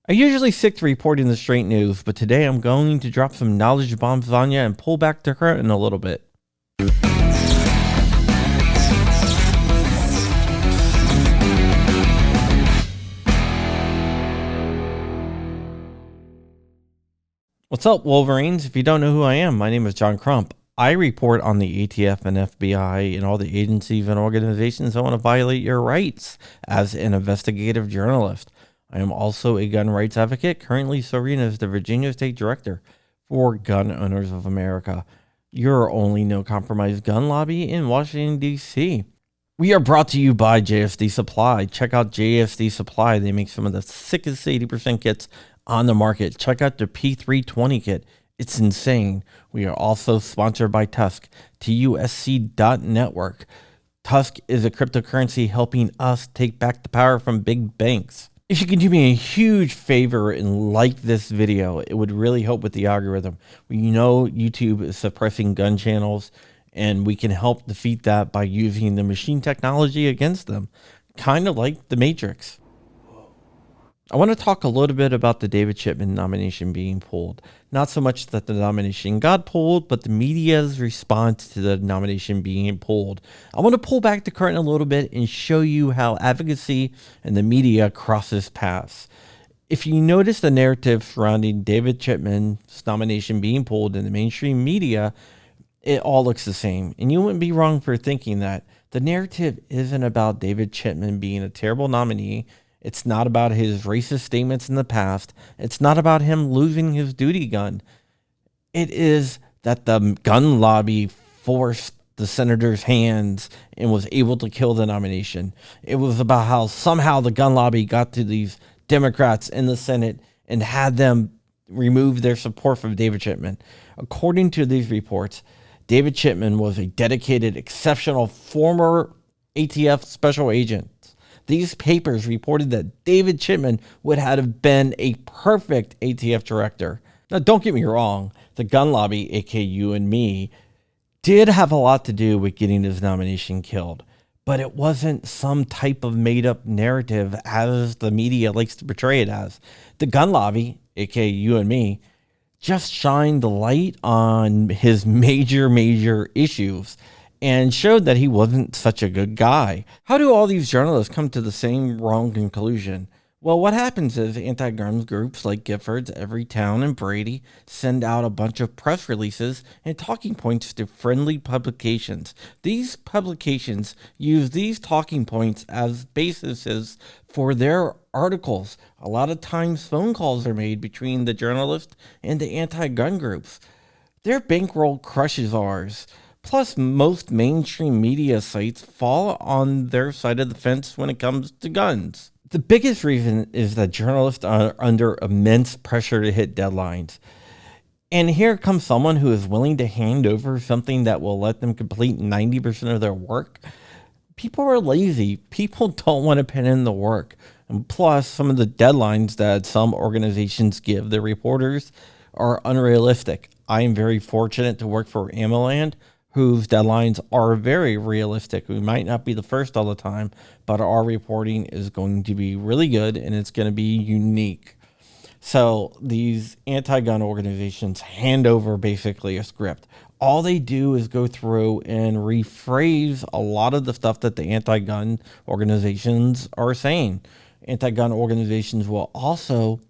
I usually stick to reporting the straight news, but today I'm going to drop some knowledge bombs on you and pull back the curtain a little bit. What's up, Wolverines? If you don't know who I am, my name is John Crump. I report on the ATF and FBI and all the agencies and organizations that want to violate your rights as an investigative journalist. I am also a gun rights advocate, currently serving as the Virginia State Director for Gun Owners of America, your only no compromise gun lobby in Washington, D.C. We are brought to you by JSD Supply. Check out JSD Supply. They make some of the sickest 80% kits on the market. Check out the P320 kit. It's insane. We are also sponsored by Tusk, TUSC.network. Tusk is a cryptocurrency helping us take back the power from big banks. If you can do me a huge favor and like this video, it would really help with the algorithm. We know YouTube is suppressing gun channels, and we can help defeat that by using the machine technology against them, kind of like the Matrix. I want to talk a little bit about the David Chipman nomination being pulled. Not so much that the nomination got pulled, but the media's response to the nomination being pulled. I want to pull back the curtain a little bit and show you how advocacy and the media crosses paths. If you notice the narrative surrounding David Chipman's nomination being pulled in the mainstream media, it all looks the same. And you wouldn't be wrong for thinking that. The narrative isn't about David Chipman being a terrible nominee. It's not about his racist statements in the past. It's not about him losing his duty gun. It is that the gun lobby forced the senator's hands and was able to kill the nomination. It was about how somehow the gun lobby got to these Democrats in the Senate and had them remove their support from David Chipman. According to these reports, David Chipman was a dedicated, exceptional former ATF special agent. These papers reported that David Chipman would have been a perfect ATF director. Now, don't get me wrong, the gun lobby, aka you and me, did have a lot to do with getting his nomination killed, but it wasn't some type of made-up narrative as the media likes to portray it as. The gun lobby, aka you and me, just shined the light on his major issues and showed that he wasn't such a good guy. How do all these journalists come to the same wrong conclusion? Well, what happens is anti-gun groups like Giffords, Everytown, and Brady send out a bunch of press releases and talking points to friendly publications. These publications use these talking points as bases for their articles. A lot of times phone calls are made between the journalist and the anti-gun groups. Their bankroll crushes ours. Plus, most mainstream media sites fall on their side of the fence when it comes to guns. The biggest reason is that journalists are under immense pressure to hit deadlines. And here comes someone who is willing to hand over something that will let them complete 90% of their work. People are lazy. People don't want to put in the work. And plus, some of the deadlines that some organizations give their reporters are unrealistic. I am very fortunate to work for AmmoLand, whose deadlines are very realistic. We might not be the first all the time, but our reporting is going to be really good and it's going to be unique. So these anti-gun organizations hand over basically a script. All they do is go through and rephrase a lot of the stuff that the anti-gun organizations are saying. Anti-gun organizations will also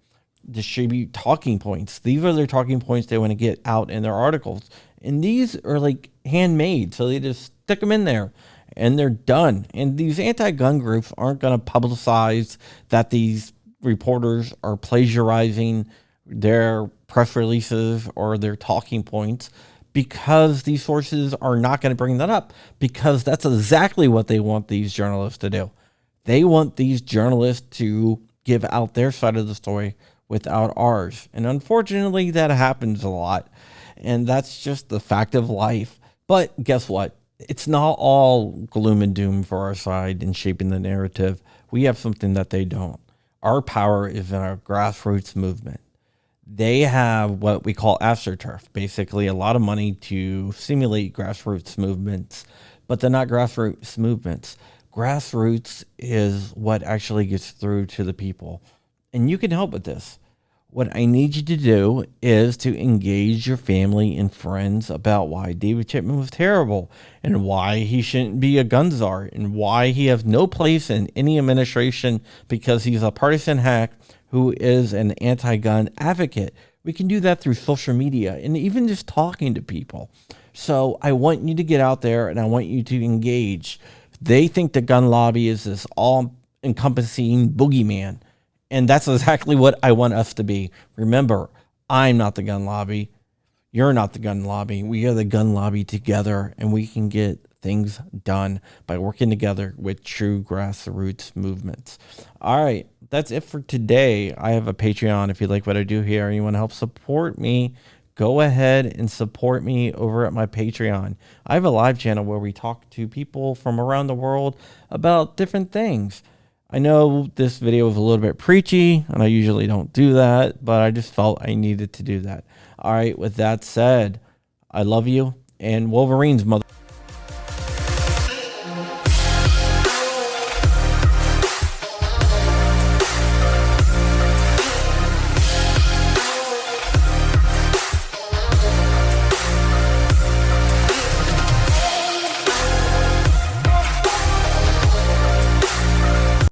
distribute talking points. These are their talking points they want to get out in their articles. And these are like handmade, so they just stick them in there and they're done. And these anti-gun groups aren't going to publicize that these reporters are plagiarizing their press releases or their talking points, because these sources are not going to bring that up, because that's exactly what they want these journalists to do. They want these journalists to give out their side of the story without ours. And unfortunately, that happens a lot. And that's just the fact of life. But guess what? It's not all gloom and doom for our side in shaping the narrative. We have something that they don't. Our power is in our grassroots movement. They have what we call AstroTurf, basically a lot of money to simulate grassroots movements, but they're not grassroots movements. Grassroots is what actually gets through to the people. and you can help with this. What I need you to do is to engage your family and friends about why David Chipman was terrible and why he shouldn't be a gun czar and why he has no place in any administration because he's a partisan hack who is an anti-gun advocate. We can do that through social media and even just talking to people. So I want you to get out there and I want you to engage. They think the gun lobby is this all-encompassing boogeyman. And that's exactly what I want us to be. Remember, I'm not the gun lobby. You're not the gun lobby. We are the gun lobby together, and we can get things done by working together with true grassroots movements. All right, that's it for today. I have a Patreon. If you like what I do here and you want to help support me, go ahead and support me over at my Patreon. I have a live channel where we talk to people from around the world about different things. I know this video was a little bit preachy, and I usually don't do that, but I just felt I needed to do that. All right, with that said, I love you, and Wolverines, mother.